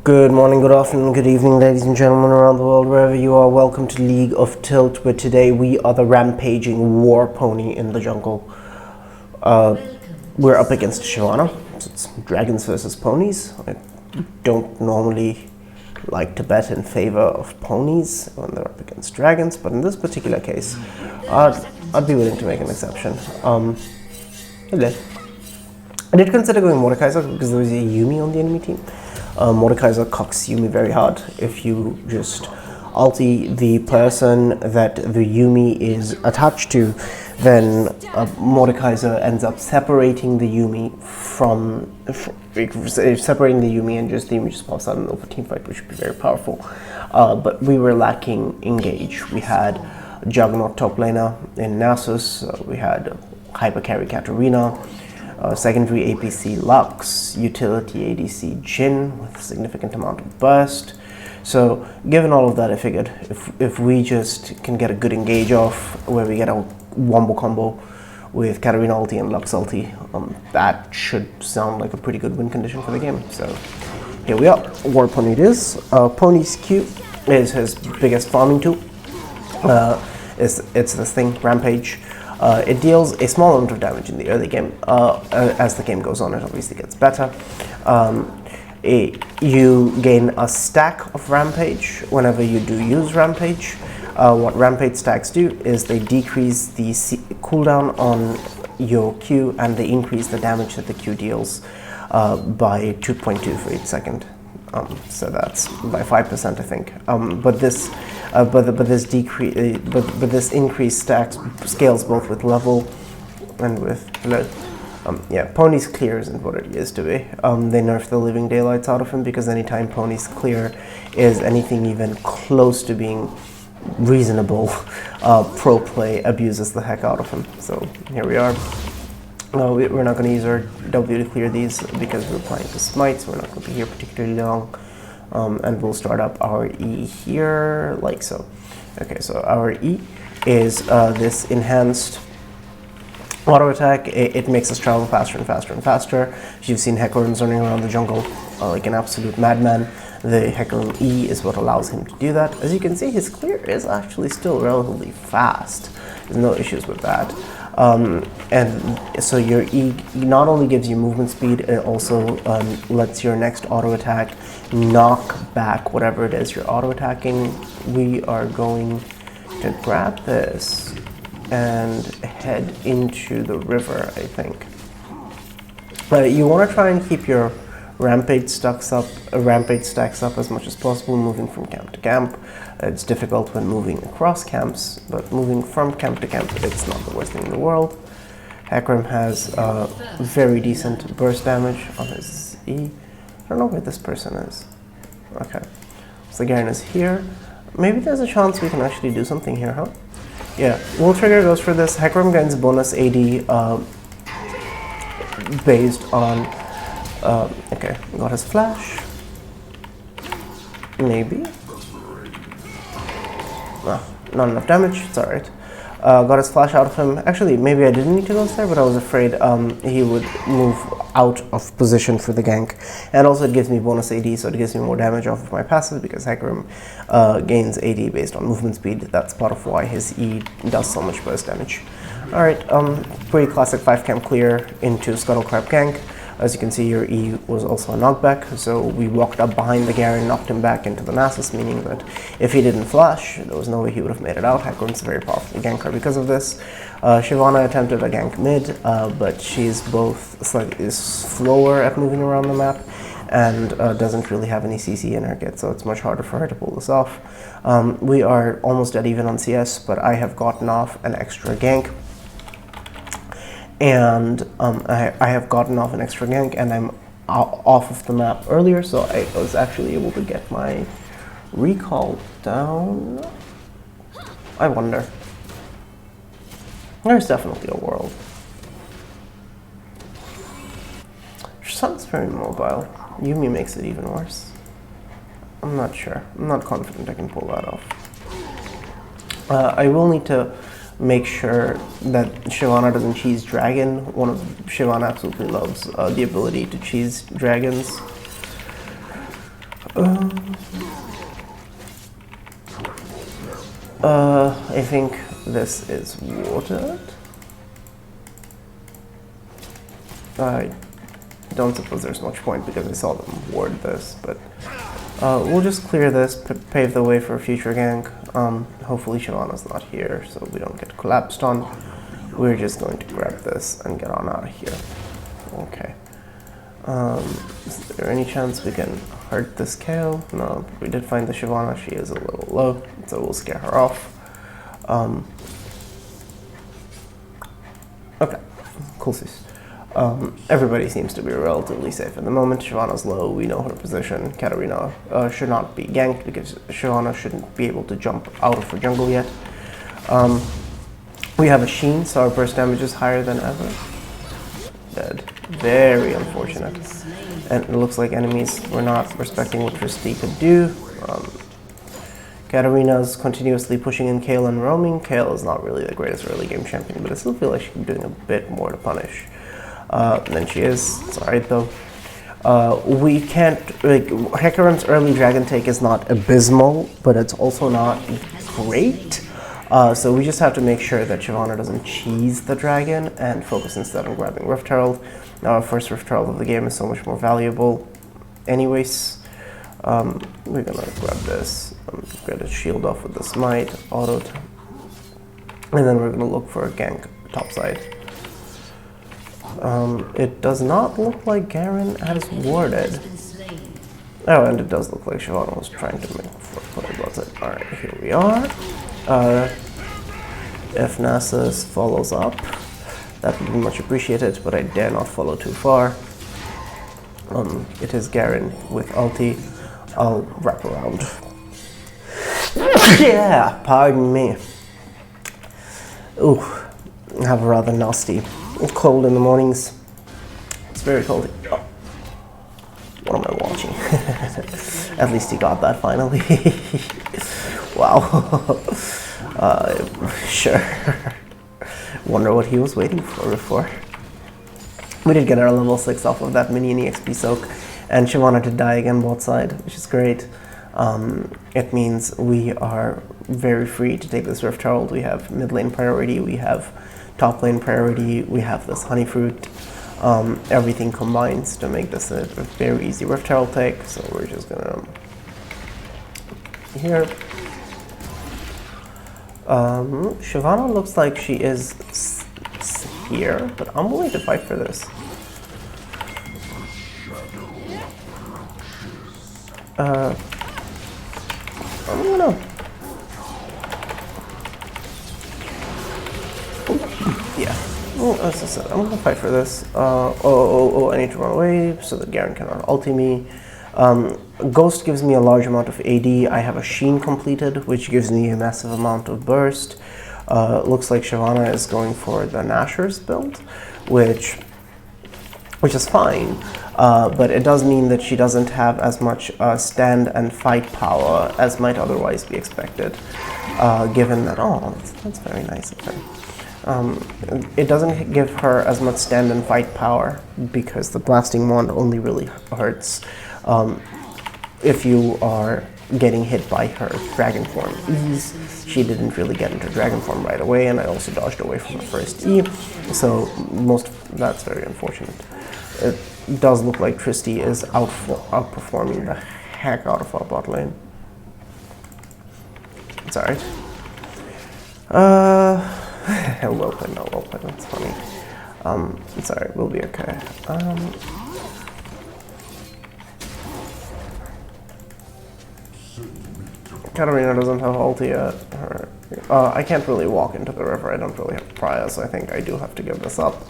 Good morning, good afternoon, good evening, ladies and gentlemen around the world, wherever you are. Welcome to League of Tilt, where today we are the rampaging war pony in the jungle. We're up against Shyvana, so it's dragons versus ponies. I don't normally like to bet in favor of ponies when they're up against dragons, but in this particular case, I'd be willing to make an exception. Hello. I did consider going Mordekaiser because there was a Yuumi on the enemy team. Mordekaiser cocks Yuumi very hard. If you just ulti the person that the Yuumi is attached to, then Mordekaiser ends up separating the Yuumi separating the Yuumi, and just the Yuumi just pops out in the open team fight, which would be very powerful. But we were lacking engage. We had Juggernaut top laner in Nasus. We had hyper carry Katarina. Secondary APC Lux, utility ADC Jhin with a significant amount of burst. So given all of that, I figured if we just can get a good engage off where we get a wombo combo with Katarina ulti and Lux ulti, that should sound like a pretty good win condition for the game. So here we are, War Pony it is. Pony's Q is his biggest farming tool. It's this thing, Rampage. It deals a small amount of damage in the early game. As the game goes on, it obviously gets better. You gain a stack of Rampage whenever you do use Rampage. What Rampage stacks do is they decrease the cooldown on your Q, and they increase the damage that the Q deals by 2.2 for each second. So that's by 5%, I think. But this increase scales both with level and with Pony's clear isn't what it used to be. They nerfed the living daylights out of him, because anytime Pony's clear is anything even close to being reasonable, pro play abuses the heck out of him. So here we are. We're not going to use our W to clear these because we're playing the smite, so we're not going to be here particularly long. And we'll start up our E here, like so. Okay, so our E is this enhanced auto attack. It makes us travel faster and faster and faster. You've seen Hecarim running around the jungle like an absolute madman. The Hecarim E is what allows him to do that. As you can see, his clear is actually still relatively fast. There's no issues with that. And so your E not only gives you movement speed, it also lets your next auto attack knock back whatever it is you're auto attacking. We are going to grab this and head into the river, I think. You want to try and keep your rampage stacks up as much as possible, moving from camp to camp. It's difficult when moving across camps, but moving from camp to camp, it's not the worst thing in the world. Hecarim has very decent burst damage on his E. I don't know where this person is. Okay, so Garen is here. Maybe there's a chance we can actually do something here, huh? Yeah, Will Trigger goes for this. Hecarim gains bonus AD based on... okay, got his flash. Maybe. Not enough damage, it's alright. Got his flash out of him. Actually, maybe I didn't need to go there, but I was afraid he would move out of position for the gank. And also it gives me bonus AD, so it gives me more damage off of my passive, because Hecarim gains AD based on movement speed. That's part of why his E does so much burst damage. Alright, pretty classic 5-camp clear into Scuttlecrab gank. As you can see, your E was also a knockback, so we walked up behind the Garen, knocked him back into the Nasus, meaning that if he didn't flash, there was no way he would have made it out. Hecarim's a very powerful ganker because of this. Shyvana attempted a gank mid, but she's is slower at moving around the map, and doesn't really have any CC in her kit, so it's much harder for her to pull this off. We are almost at even on CS, but I have gotten off an extra gank. And I have gotten off an extra gank, and I'm off of the map earlier, so I was actually able to get my recall down. I wonder. There's definitely a world. Sun's very mobile. Yuumi makes it even worse. I'm not sure. I'm not confident I can pull that off. I will need to make sure that Shyvana doesn't cheese dragon. Shyvana absolutely loves the ability to cheese dragons. I think this is watered. I don't suppose there's much point because I saw them ward this, but we'll just clear this, pave the way for a future gank. Hopefully Shyvana's not here, so we don't get collapsed on. We're just going to grab this and get on out of here. Okay. Is there any chance we can hurt this Kale? No, we did find the Shyvana. She is a little low, so we'll scare her off. Okay, cool. Everybody seems to be relatively safe at the moment. Shyvana's low, we know her position. Katarina should not be ganked because Shyvana shouldn't be able to jump out of her jungle yet. We have a Sheen, so our burst damage is higher than ever. Dead. Very unfortunate. And it looks like enemies were not respecting what Tristy could do. Katarina's continuously pushing in Kayle and roaming. Kayle is not really the greatest early game champion, but I still feel like she's doing a bit more to punish than she is. It's alright though. We can't, like, Hecarim's early dragon take is not abysmal, but it's also not great. So we just have to make sure that Shyvana doesn't cheese the dragon and focus instead on grabbing Rift Herald. Now our first Rift Herald of the game is so much more valuable. Anyways, we're gonna grab this, get a shield off with the smite, auto, and then we're gonna look for a gank topside. It does not look like Garen has warded. Oh, and it does look like Shyvana was trying to make what it was. Alright, here we are. If Nasus follows up, that would be much appreciated, but I dare not follow too far. It is Garen with ulti. I'll wrap around. Yeah, pardon me. Ooh, I have a rather nasty cold in the mornings. It's very cold. Oh. What am I watching? At least he got that finally. Wow. Sure. Wonder what he was waiting for before. We did get our level 6 off of that minion EXP soak, and Shyvana did die again bot side, which is great. It means we are very free to take this Rift Herald. We have mid lane priority, we have top lane priority, we have this honey fruit. Everything combines to make this a very easy Rift Herald take, so we're just gonna here. Shyvana looks like she is here, but I'm willing to fight for this. I'm gonna... Yeah. Well, as I said, I'm gonna fight for this. I need to run away so that Garen cannot ulti me. Ghost gives me a large amount of AD. I have a Sheen completed, which gives me a massive amount of burst. Looks like Shyvana is going for the Nashor's build, which is fine, but it does mean that she doesn't have as much stand and fight power as might otherwise be expected, given that, oh, that's very nice of her. It doesn't give her as much stand and fight power because the blasting wand only really hurts if you are getting hit by her dragon form E's. She didn't really get into dragon form right away, and I also dodged away from her first E, so that's very unfortunate. It does look like Tristy is outperforming the heck out of our bot lane. It's alright. Well played, no, well played, that's funny. It's alright, we'll be okay. Katarina doesn't have ulti yet. I can't really walk into the river, I don't really have Priya, so I think I do have to give this up.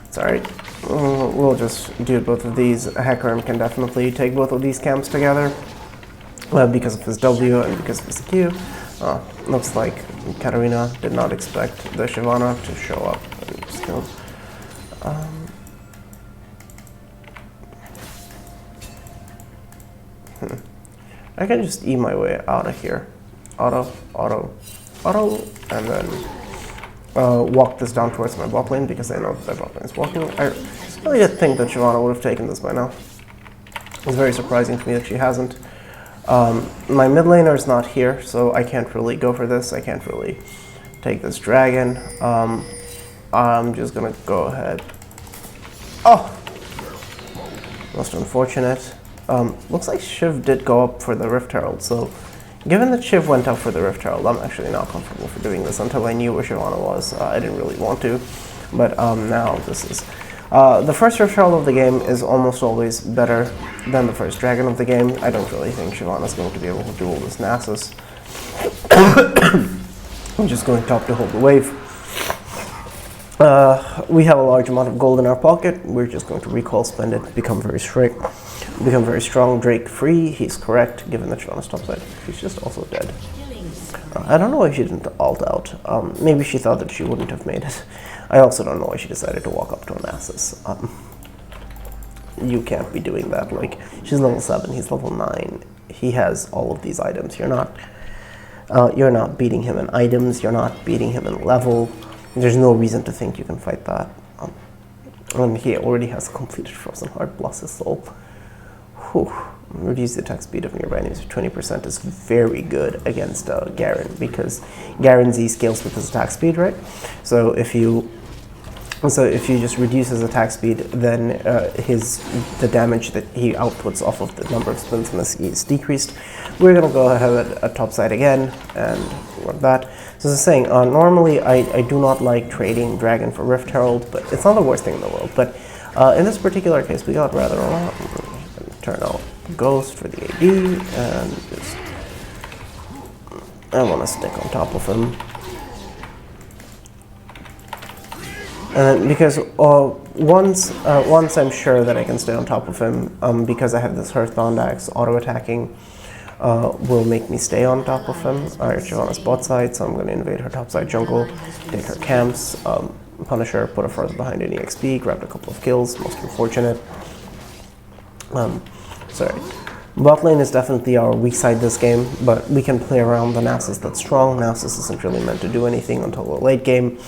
It's alright. We'll just do both of these. Hecarim can definitely take both of these camps together because of his W and because of his Q. Looks like Katarina did not expect the Shyvana to show up and still. I can just E my way out of here. Auto, and then walk this down towards my bot lane because I know that my bot lane is walking. I really did think that Shyvana would have taken this by now. It's very surprising to me that she hasn't. My mid laner is not here, so I can't really go for this. I can't really take this dragon. I'm just gonna go ahead. Oh! Most unfortunate. Looks like Shiv did go up for the Rift Herald, so given that Shiv went up for the Rift Herald, I'm actually not comfortable for doing this. Until I knew where Shyvana was, I didn't really want to. But now this is... the first Rift Herald of the game is almost always better than the first Dragon of the game. I don't really think Shyvana's going to be able to duel this Nasus. I'm just going top to hold the wave. We have a large amount of gold in our pocket. We're just going to recall, spend it, become very strict, become very strong. Drake free, he's correct, given that Shyvana's topside. She's just also dead. I don't know why she didn't ult out. Maybe she thought that she wouldn't have made it. I also don't know why she decided to walk up to a Nasus. You can't be doing that. Like, she's level 7, he's level 9. He has all of these items. You're not beating him in items, you're not beating him in level. There's no reason to think you can fight that. And he already has completed Frozen Heart, bless his soul. Whew. Reduce the attack speed of nearby enemies by 20% is very good against Garen, because Garen Z scales with his attack speed, right? So if you just reduce his attack speed, then the damage that he outputs off of the number of spins in this is decreased. We're gonna go ahead at topside again and like that. So as I was saying, normally I do not like trading Dragon for Rift Herald, but it's not the worst thing in the world. But in this particular case, we got rather a lot. Turn out Ghost for the AD, and just I want to stick on top of him. And then because once I'm sure that I can stay on top of him, because I have this Hearthbound Axe, auto-attacking will make me stay on top of him. Alright, Shyvana's bot side, so I'm going to invade her top side jungle, take her camps, punish her, put her further behind in EXP, grabbed a couple of kills, most unfortunate. Sorry. Bot lane is definitely our weak side this game, but we can play around the Nasus that's strong. Nasus isn't really meant to do anything until the late game.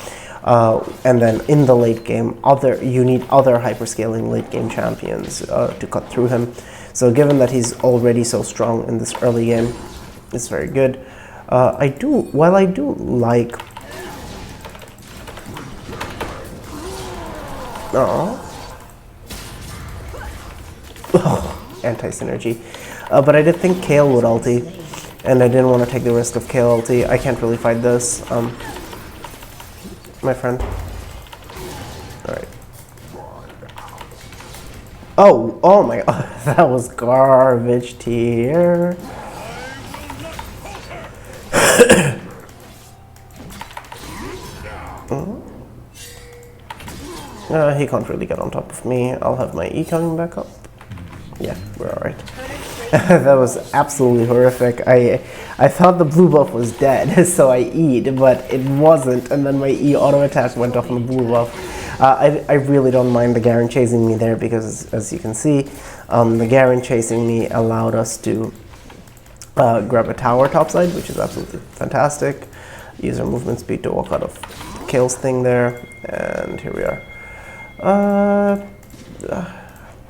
And then in the late game, you need other hyperscaling late game champions to cut through him. So given that he's already so strong in this early game, it's very good. While I do like... anti-synergy. But I did think Kayle would ulti, and I didn't want to take the risk of Kayle ulti. I can't really fight this, my friend. Alright. Oh my god, that was garbage tier. He can't really get on top of me. I'll have my E coming back up. Yeah, we're alright. That was absolutely horrific. I thought the blue buff was dead, so I E'd, but it wasn't, and then my E auto attack went off on the blue buff. I really don't mind the Garen chasing me there, because as you can see, the Garen chasing me allowed us to grab a tower topside, which is absolutely fantastic. Use our movement speed to walk out of Kayle's thing there, and here we are.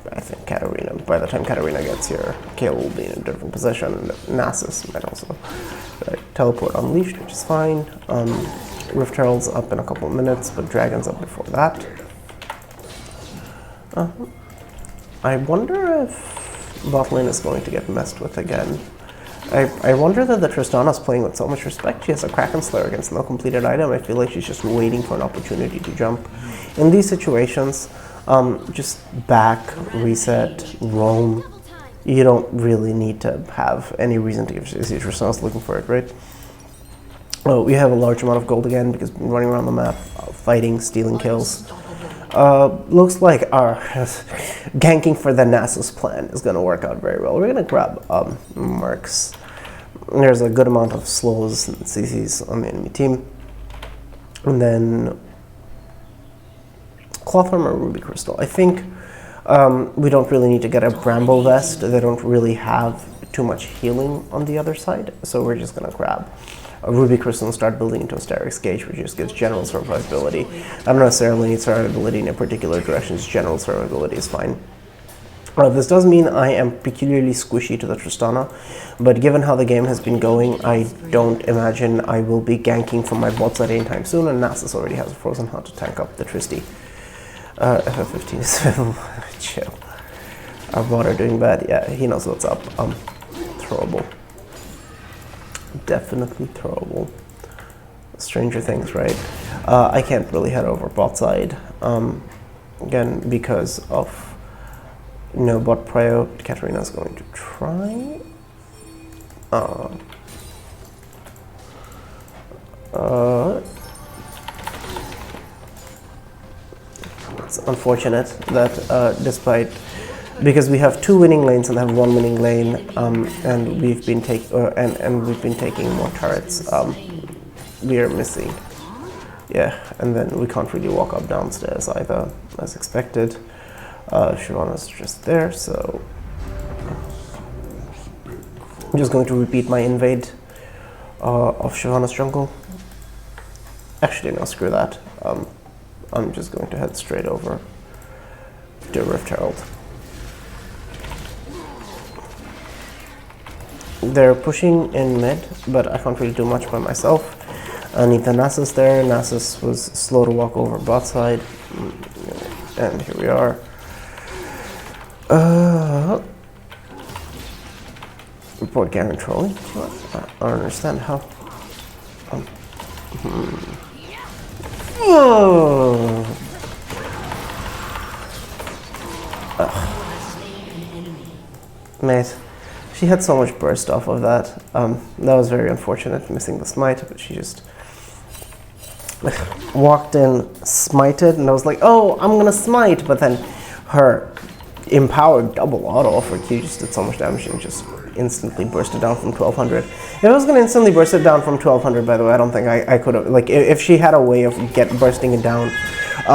I think Katarina, by the time Katarina gets here, Kayle will be in a different position. Nasus might also teleport unleashed, which is fine. Rift Herald's up in a couple of minutes, but Dragon's up before that. I wonder if bot lane is going to get messed with again. I wonder that the Tristana's playing with so much respect. She has a Kraken Slayer against no completed item. I feel like she's just waiting for an opportunity to jump. In these situations, just back, reset, roam. You don't really need to have any reason to give Tristana's looking for it, right? Oh, we have a large amount of gold again because we're running around the map, fighting, stealing kills. Looks like our ganking for the Nasus plan is going to work out very well. We're going to grab Mercs. There's a good amount of slows and CCs on the enemy team. And then Cloth Armor, Ruby Crystal. I think we don't really need to get a Bramble Vest. They don't really have too much healing on the other side, so we're just going to grab a Ruby Crystal and start building into a Starix Gauge, which just gives general survivability. I don't necessarily need survivability in a particular direction, just general survivability is fine. This does mean I am peculiarly squishy to the Tristana, but given how the game has been going, I don't imagine I will be ganking from my bot side anytime soon, and Nasus already has a Frozen Heart to tank up the Tristy. FF15 is chill. Our bot are doing bad. Yeah, he knows what's up. Throwable. Definitely throwable. Stranger Things, right? I can't really head over bot side, again, because of no bot prio. Katarina's going to try. It's unfortunate that because we have 2 winning lanes and have 1 winning lane, and we've been taking more turrets. We are missing. Yeah, and then we can't really walk up downstairs either, as expected. Shyvana's just there, so I'm just going to repeat my invade of Shyvana's jungle. Actually, no, screw that. I'm just going to head straight over to Rift Herald. They're pushing in mid, but I can't really do much by myself. I need the Nasus there. Nasus was slow to walk over bot side, and here we are. Report Garen trolling? What? I don't understand how. Mate, she had so much burst off of that. That was very unfortunate, missing the smite, but she just walked in, smited, and I was like, oh, I'm gonna smite, but then her empowered double auto offer Q just did so much damage and just instantly burst it down from 1200. If I was going to instantly burst it down from 1200, by the way, I don't think I could have, like, if she had a way of bursting it down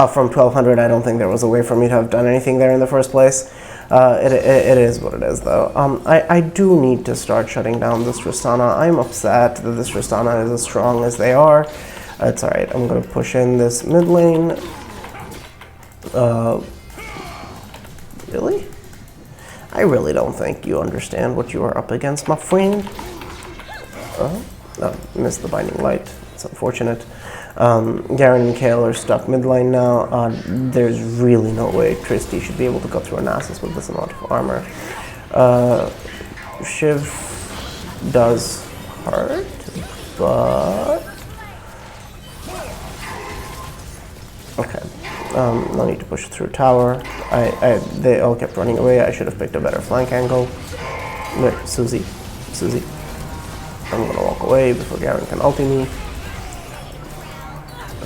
from 1200, I don't think there was a way for me to have done anything there in the first place. It is what it is, though. I do need to start shutting down this Tristana. I'm upset that this Tristana is as strong as they are. It's alright, I'm going to push in this mid lane. Really? I really don't think you understand what you are up against, my friend. Missed the Binding Light. It's unfortunate. Garen and Kayle are stuck mid lane now. There's really no way Tristy should be able to go through a Nasus with this amount of armor. Shiv does hurt, but... Okay. No need to push through tower. They all kept running away. I should have picked a better flank angle. Wait, Susie. I'm gonna walk away before Garen can ulti me.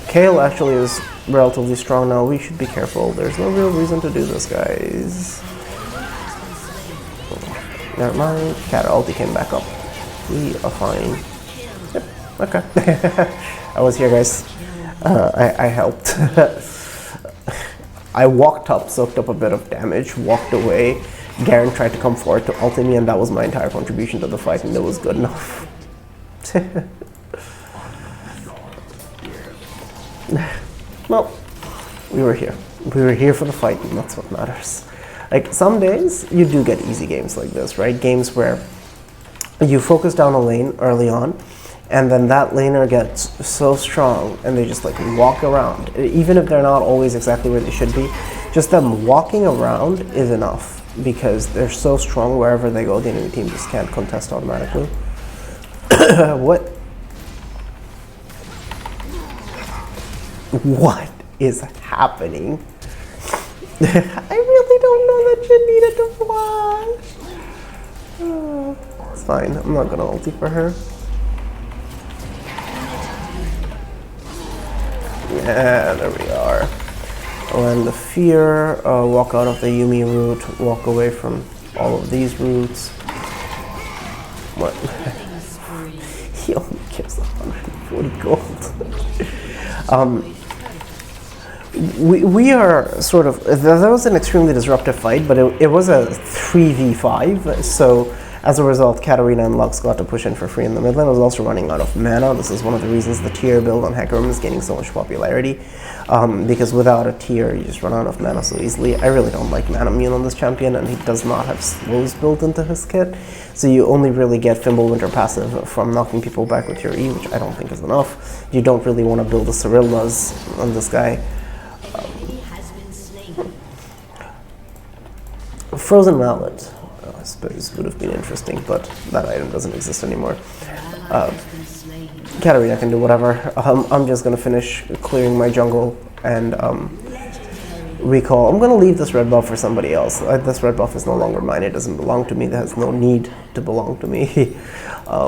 Kayle actually is relatively strong now. We should be careful. There's no real reason to do this, guys. Never mind. Cat ulti came back up. We are fine. Yep. Okay. I was here, guys. I helped. I walked up, soaked up a bit of damage, walked away. Garen tried to come forward to ulti me, and that was my entire contribution to the fight, and it was good enough. Well, we were here. We were here for the fight, and that's what matters. Like, some days, you do get easy games like this, right? Games where you focus down a lane early on, and then that laner gets so strong, and they just like walk around. Even if they're not always exactly where they should be, just them walking around is enough, because they're so strong wherever they go, the enemy team just can't contest automatically. What is happening? I really don't know that you needed to flash. It's fine, I'm not gonna ulti for her. Yeah, there we are. Land the fear, walk out of the Yuumi route, walk away from all of these routes. What? He only gives 140 gold. We are sort of, that was an extremely disruptive fight, but it was a 3v5, so As a result, Katarina and Lux got to push in for free in the mid lane. I was also running out of mana. This is one of the reasons the tier build on Hecarim is gaining so much popularity, because without a tier, you just run out of mana so easily. I really don't like mana immune on this champion, and he does not have slows built into his kit, so you only really get Fimbulwinter passive from knocking people back with your E, which I don't think is enough. You don't really want to build a Cirillas on this guy. Frozen Mallet, I suppose, would have been interesting, but that item doesn't exist anymore. Katarina can do whatever. I'm just going to finish clearing my jungle and recall. I'm going to leave this red buff for somebody else. This red buff is no longer mine. It doesn't belong to me. It has no need to belong to me.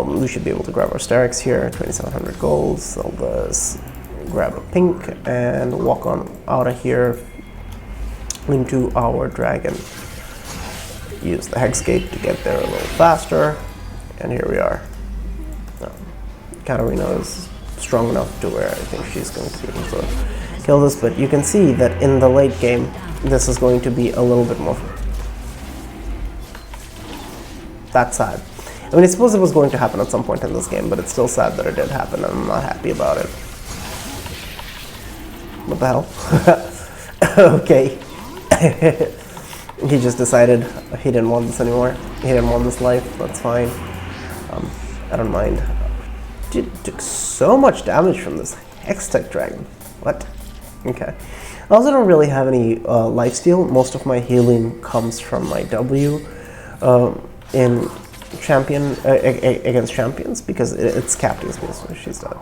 We should be able to grab our Starix here, 2,700 gold, sell this, grab a pink, and walk on out of here into our dragon. Use the Hexgate to get there a little faster, and here we are. Katarina is strong enough to where I think she's going to be able to kill this, but you can see that in the late game, this is going to be a little bit more. That's sad. I mean, I suppose it was going to happen at some point in this game, but it's still sad that it did happen, and I'm not happy about it. What the hell? Okay. He just decided he didn't want this anymore. He didn't want this life. That's fine. I don't mind. Dude, took so much damage from this Hextech Dragon. What? Okay. I also don't really have any lifesteal. Most of my healing comes from my W in champion against champions, because it's captain space, so she's dead.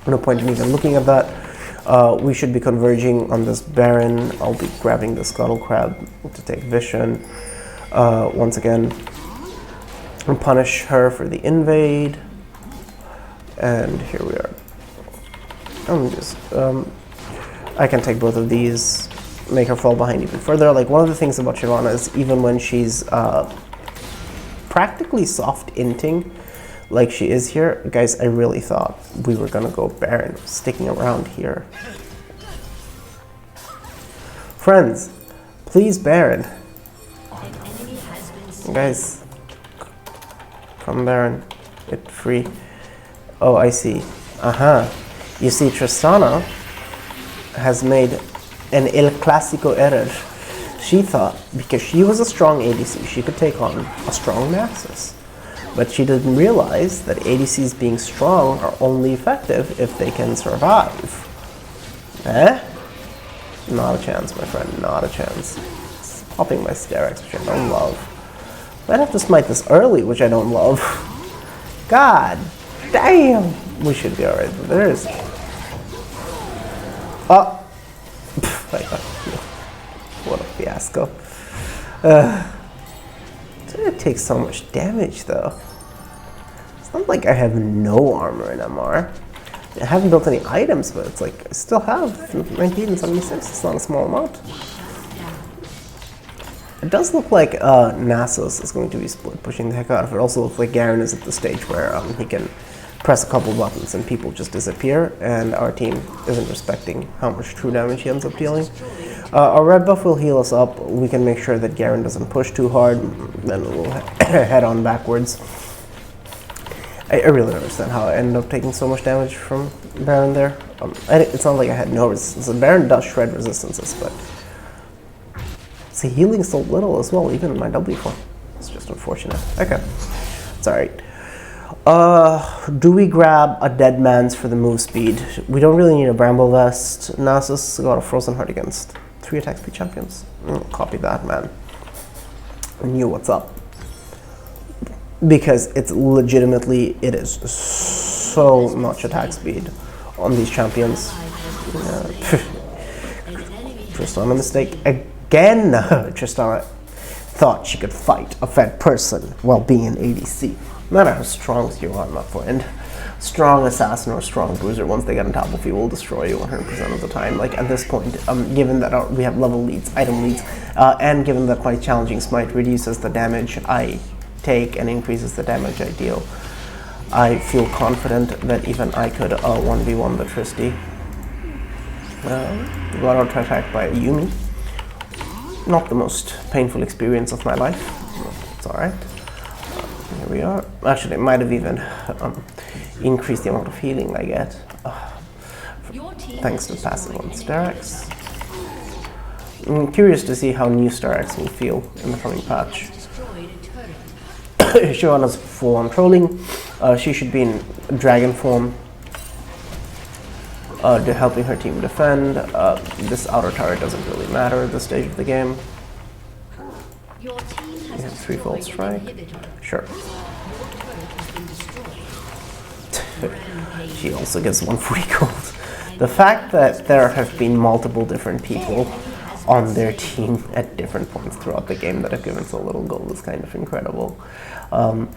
No point in even looking at that. We should be converging on this Baron. I'll be grabbing the Scuttle Crab to take Vision once again and punish her for the invade. And here we are. I can take both of these, make her fall behind even further. Like, one of the things about Shyvana is even when she's practically soft inting, like she is here, guys, I really thought we were gonna go Baron, sticking around here. Friends, please Baron. Guys, come Baron, get free. Oh, I see. You see, Tristana has made an El Clasico error. She thought, because she was a strong ADC, she could take on a strong Naxus. But she didn't realize that ADCs being strong are only effective if they can survive. Eh? Not a chance, my friend, not a chance. It's popping my Starix, which I don't love. Might have to smite this early, which I don't love. God damn! We should be alright, but there is... Oh! What a fiasco. It takes so much damage, though. It's not like I have no armor in MR. I haven't built any items, but it's like I still have 19 and 76. It's not a small amount. It does look like Nasus is going to be split, pushing the heck out of it. Also looks like Garen is at the stage where he can press a couple buttons and people just disappear, and our team isn't respecting how much true damage he ends up dealing. Our red buff will heal us up. We can make sure that Garen doesn't push too hard, then we'll head on backwards. I really don't understand how I ended up taking so much damage from Baron there. It's not like I had no resistance. Baron does shred resistances, but see, healing so little as well, even in my W form. It's just unfortunate. Okay, it's alright. Do we grab a Dead Man's for the move speed? We don't really need a Bramble Vest. Nasus got a Frozen Heart against 3 attack speed champions. Copy that, man. I knew what's up. Because it's legitimately, it is so much attack speed on these champions. Tristana mistake again. Tristana thought she could fight a fed person while being an ADC. No matter how strong you are, my friend. Strong assassin or strong bruiser, once they get on top of you, will destroy you 100% of the time. Like, at this point, given that we have level leads, item leads, and given that my challenging smite reduces the damage I take and increases the damage I deal, I feel confident that even I could 1v1 the Tristy. Got auto-attacked by a Yumi. Not the most painful experience of my life. It's alright. Here we are. Actually, it might have even increased the amount of healing I get. Thanks to passive on Starix. I'm curious to see how new Starix will feel in the coming patch. Shyvana's full on trolling. She should be in dragon form. Helping her team defend. This outer turret doesn't really matter at this stage of the game. You have 3-fold strike. Sure. She also gets 1 free gold. The fact that there have been multiple different people on their team at different points throughout the game that have given so little gold is kind of incredible. I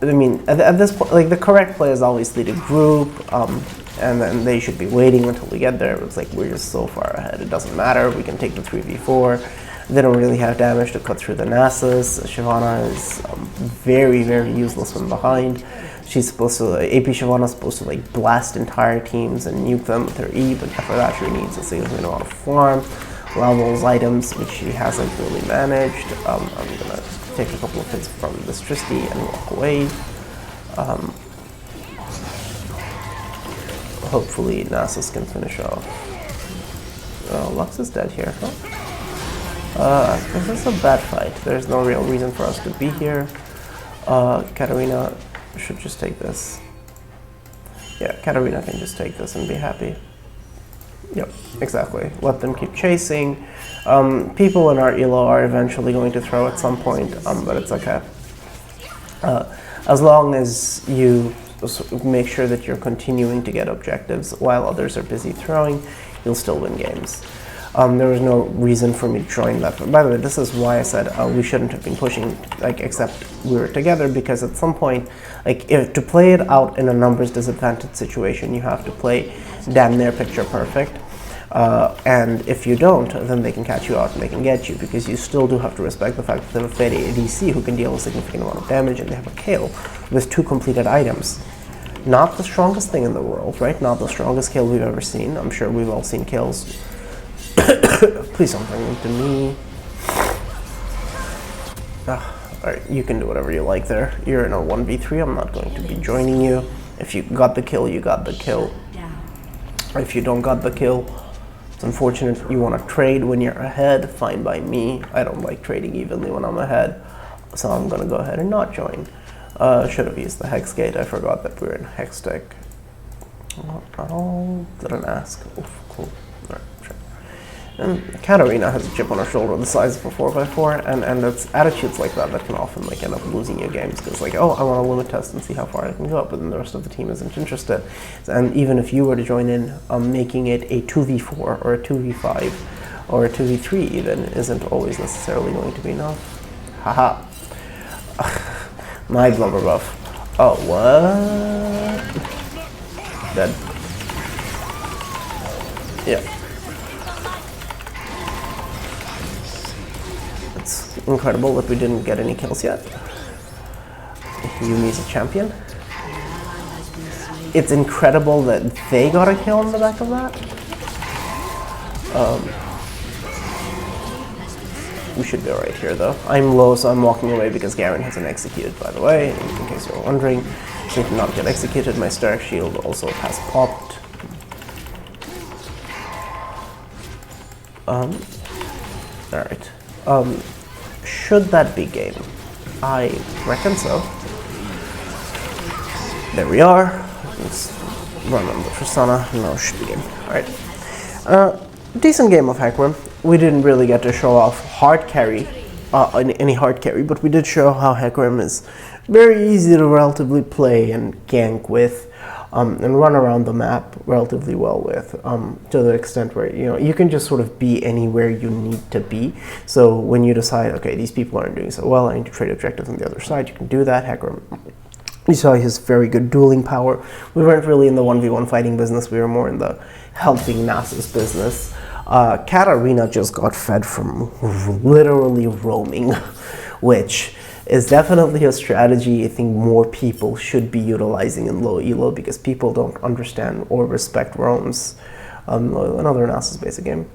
mean, at this point, like, the correct play is always lead a group, and then they should be waiting until we get there. It's like, we're just so far ahead. It doesn't matter. We can take the 3v4. They don't really have damage to cut through the Nasus. Shyvana is very, very useless from behind. She's supposed to, AP Shyvana is supposed to, like, blast entire teams and nuke them with her E, but for that she needs a significant amount of farm, levels, items, which she hasn't really managed. I'm gonna take a couple of hits from this Tristy and walk away. Hopefully Nasus can finish off. Oh, Lux is dead here, huh? This is a bad fight. There's no real reason for us to be here. Katarina should just take this. Yeah, Katarina can just take this and be happy. Yep, exactly. Let them keep chasing. People in our elo are eventually going to throw at some point, but it's okay. As long as you make sure that you're continuing to get objectives while others are busy throwing, you'll still win games. There was no reason for me to join that. By the way, this is why I said we shouldn't have been pushing, like, except we were together, because at some point, like, to play it out in a numbers disadvantaged situation, you have to play damn near picture perfect. And if you don't, then they can catch you out and they can get you, because you still do have to respect the fact that they have a Fade ADC who can deal a significant amount of damage, and they have a Kayle with 2 completed items. Not the strongest thing in the world, right? Not the strongest Kayle we've ever seen. I'm sure we've all seen Kayles. Please don't bring them to me. Alright, you can do whatever you like there. You're in a 1v3, I'm not going to be joining you. If you got the kill, you got the kill. If you don't got the kill, it's unfortunate. You want to trade when you're ahead, fine by me. I don't like trading evenly when I'm ahead, so I'm going to go ahead and not join. Should have used the Hex Gate. I forgot that we were in Hex Tech. Not at all. Didn't ask. Oof, cool. Alright, sure. And Katarina has a chip on her shoulder the size of a 4x4, and it's attitudes like that that can often, like, end up losing you games, because, like, oh, I want to limit test and see how far I can go, but then the rest of the team isn't interested. And even if you were to join in, making it a 2v4 or a 2v5 or a 2v3 even isn't always necessarily going to be enough. Haha. My blubber buff. Oh, what? Dead. Yeah. It's incredible that we didn't get any kills yet. Yumi's a champion. It's incredible that they got a kill on the back of that. We should be right here, though. I'm low, so I'm walking away because Garen hasn't executed, by the way, in case you're wondering. She did not get executed. My Stark Shield also has popped. Alright. Should that be game? I reckon so. There we are. Let's run on the Tristana. No, it should be game. Alright. Decent game of Hecarim. We didn't really get to show off hard carry, any hard carry, but we did show how Hecarim is very easy to relatively play and gank with, and run around the map relatively well with, to the extent where, you know, you can just sort of be anywhere you need to be. So when you decide, okay, these people aren't doing so well, I need to trade objectives on the other side, you can do that. Hecarim, you saw his very good dueling power. We weren't really in the 1v1 fighting business, we were more in the helping Nasus business. Katarina just got fed from literally roaming, which is definitely a strategy I think more people should be utilizing in low elo, because people don't understand or respect roams. Another Nasus basic game.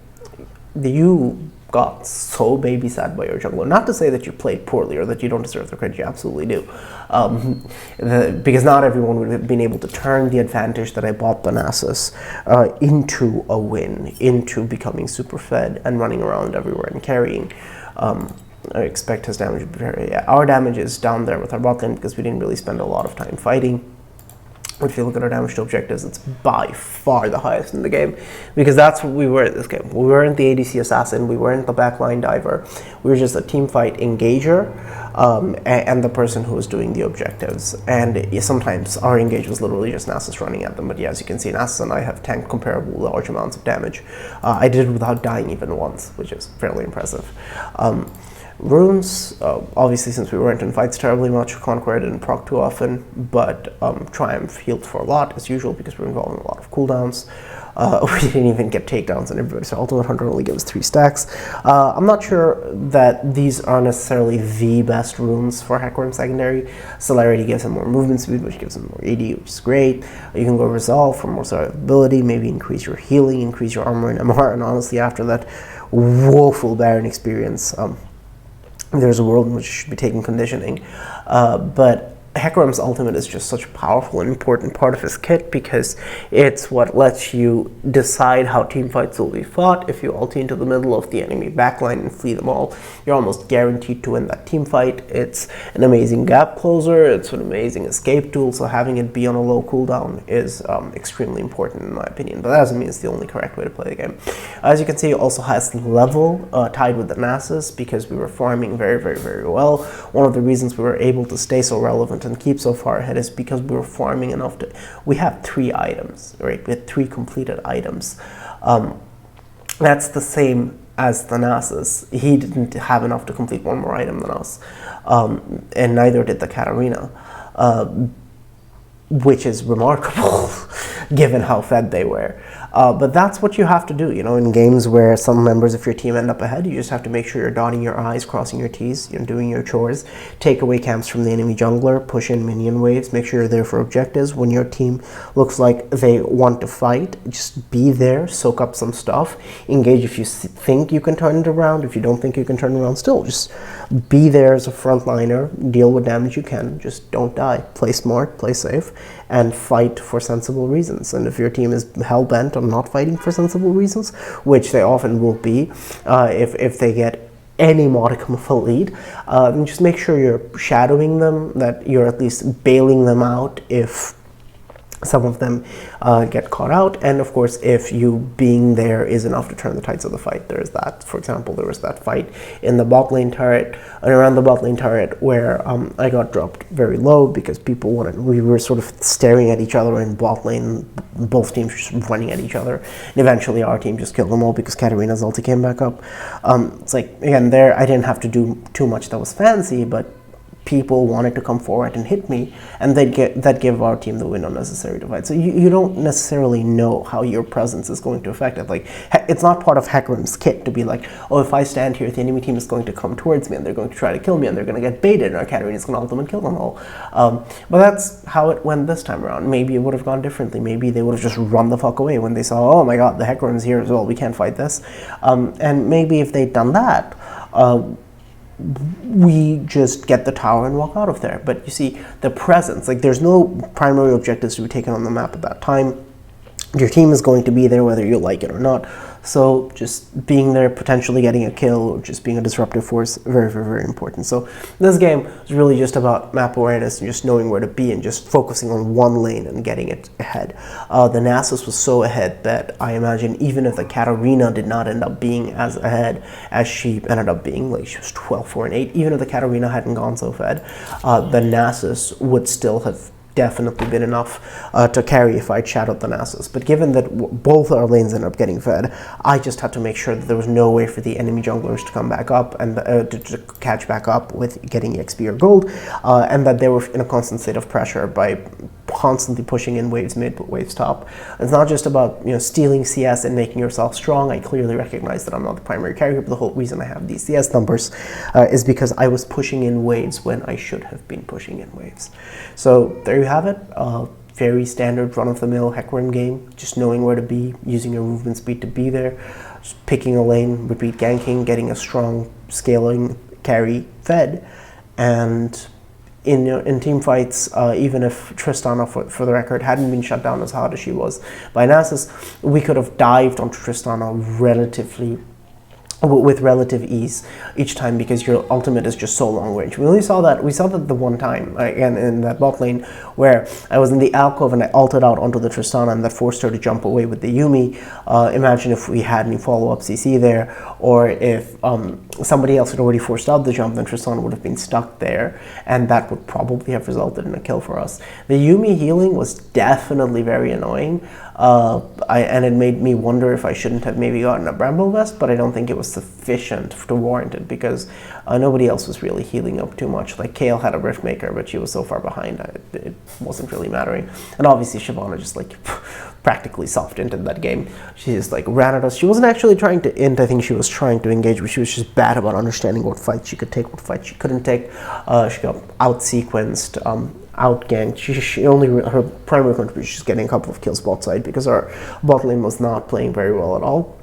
You got so babysat by your jungler. Not to say that you played poorly or that you don't deserve the credit, you absolutely do. Because not everyone would have been able to turn the advantage that I bought the Nasus into a win, into becoming super fed and running around everywhere and carrying. I expect his damage to be very, yeah, our damage is down there with our bot lane because we didn't really spend a lot of time fighting. If you look at our damage to objectives, it's by far the highest in the game, because that's what we were at this game. We weren't the ADC assassin, we weren't the backline diver, we were just a team fight engager, and the person who was doing the objectives. And sometimes our engage was literally just Nasus running at them, but yeah, as you can see, Nasus and I have tanked comparable large amounts of damage. I did it without dying even once, which is fairly impressive. Runes, obviously since we weren't in fights terribly much, Conqueror didn't proc too often, but Triumph healed for a lot as usual because we were involved in a lot of cooldowns. We didn't even get takedowns on everybody, so Ultimate Hunter only gives 3 stacks. I'm not sure that these are necessarily the best runes for Hecarim secondary. Celerity gives him more movement speed, which gives him more AD, which is great. You can go Resolve for more survivability, maybe increase your healing, increase your armor and MR, and honestly after that woeful Baron experience, there's a world in which you should be taking conditioning. But Hecarim's ultimate is just such a powerful and important part of his kit because it's what lets you decide how team fights will be fought. If you ulti into the middle of the enemy backline and flee them all, you're almost guaranteed to win that team fight. It's an amazing gap closer, it's an amazing escape tool, so having it be on a low cooldown is extremely important in my opinion, but that doesn't mean it's the only correct way to play the game. As you can see, it also has level tied with the Nasus because we were farming very, very, very well. One of the reasons we were able to stay so relevant and keep so far ahead is because we were farming enough to, we have 3 items, right? We had 3 completed items. That's the same as the Nasus. He didn't have enough to complete 1 more item than us, and neither did the Katarina, which is remarkable given how fed they were. But that's what you have to do, you know, in games where some members of your team end up ahead. You just have to make sure you're dotting your I's, crossing your T's, you're doing your chores, take away camps from the enemy jungler, push in minion waves, make sure you're there for objectives. When your team looks like they want to fight, just be there, soak up some stuff, engage if you think you can turn it around. If you don't think you can turn it around, still just be there as a frontliner, deal with damage you can, just don't die. Play smart, play safe, and fight for sensible reasons. And if your team is hell-bent on not fighting for sensible reasons, which they often will be if they get any modicum of a lead, then just make sure you're shadowing them, that you're at least bailing them out if some of them get caught out, and of course if you being there is enough to turn the tides of the fight. There's that, for example, there was that fight in the bot lane turret and around the bot lane turret where I got dropped very low because people we were sort of staring at each other in bot lane, both teams just running at each other, and eventually our team just killed them all because Katarina's ulti came back up. It's like, again, there I didn't have to do too much that was fancy, but people wanted to come forward and hit me, and that gave our team the win on necessary divide. So you don't necessarily know how your presence is going to affect it. Like, it's not part of Hecarim's kit to be like, oh, if I stand here, the enemy team is going to come towards me and they're going to try to kill me and they're going to get baited and our Katarina is going to ultimate kill them all. But that's how it went this time around. Maybe it would have gone differently. Maybe they would have just run the fuck away when they saw, oh my god, the Hecarim's here as well, we can't fight this. And maybe if they'd done that, we just get the tower and walk out of there. But you see, the presence, like, there's no primary objectives to be taken on the map at that time. Your team is going to be there whether you like it or not. So just being there, potentially getting a kill, or just being a disruptive force, very, very, very important. So this game is really just about map awareness and just knowing where to be and just focusing on one lane and getting it ahead. The Nasus was so ahead that I imagine even if the Katarina did not end up being as ahead as she ended up being, like she was 12, 4, and 8, even if the Katarina hadn't gone so fed, the Nasus would still have definitely been enough to carry if I'd shadowed the Nasus. But given that both our lanes ended up getting fed, I just had to make sure that there was no way for the enemy junglers to come back up and to catch back up with getting XP or gold, and that they were in a constant state of pressure by constantly pushing in waves mid, waves top. It's not just about, you know, stealing CS and making yourself strong. I clearly recognize that I'm not the primary carrier, but the whole reason I have these CS numbers is because I was pushing in waves when I should have been pushing in waves. So there you have it. Very standard run-of-the-mill Hecarim game, just knowing where to be, using your movement speed to be there, just picking a lane, repeat ganking, getting a strong scaling carry fed, and in team fights, even if Tristana, for the record, hadn't been shut down as hard as she was by Nasus, we could have dived onto Tristana with relative ease each time, because your ultimate is just so long range. We saw that the one time, again, in that bot lane, where I was in the alcove and I ulted out onto the Tristana, and that forced her to jump away with the Yuumi. Imagine if we had any follow-up CC there, or if somebody else had already forced out the jump, then Tristana would have been stuck there, and that would probably have resulted in a kill for us. The Yuumi healing was definitely very annoying, and it made me wonder if I shouldn't have maybe gotten a Bramble Vest, but I don't think it was sufficient to warrant it, because nobody else was really healing up too much. Like, Kayle had a Riftmaker, but she was so far behind, it wasn't really mattering. And obviously Shyvana just like practically soft inted that game. She just like ran at us. She wasn't actually trying to int, I think she was trying to engage, but she was just bad about understanding what fights she could take, what fights she couldn't take. She got out-sequenced, out-ganked. She only, her primary contribution is getting a couple of kills bot side, because our bot lane was not playing very well at all.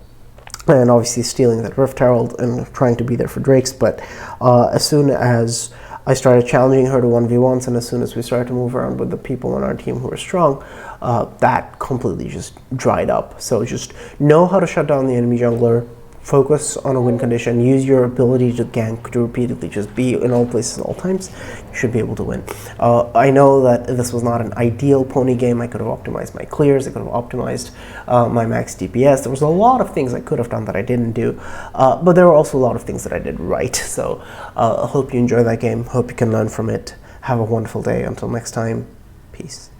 And obviously stealing that Rift Herald and trying to be there for Drakes, but as soon as I started challenging her to 1v1s, and as soon as we started to move around with the people on our team who were strong, that completely just dried up. So just know how to shut down the enemy jungler, focus on a win condition, use your ability to gank to repeatedly just be in all places at all times. You should be able to win. I know that this was not an ideal pony game. I could have optimized my clears, I could have optimized my max DPS. There was a lot of things I could have done that I didn't do, but there were also a lot of things that I did right. So I hope you enjoy that game, hope you can learn from it. Have a wonderful day. Until next time, peace.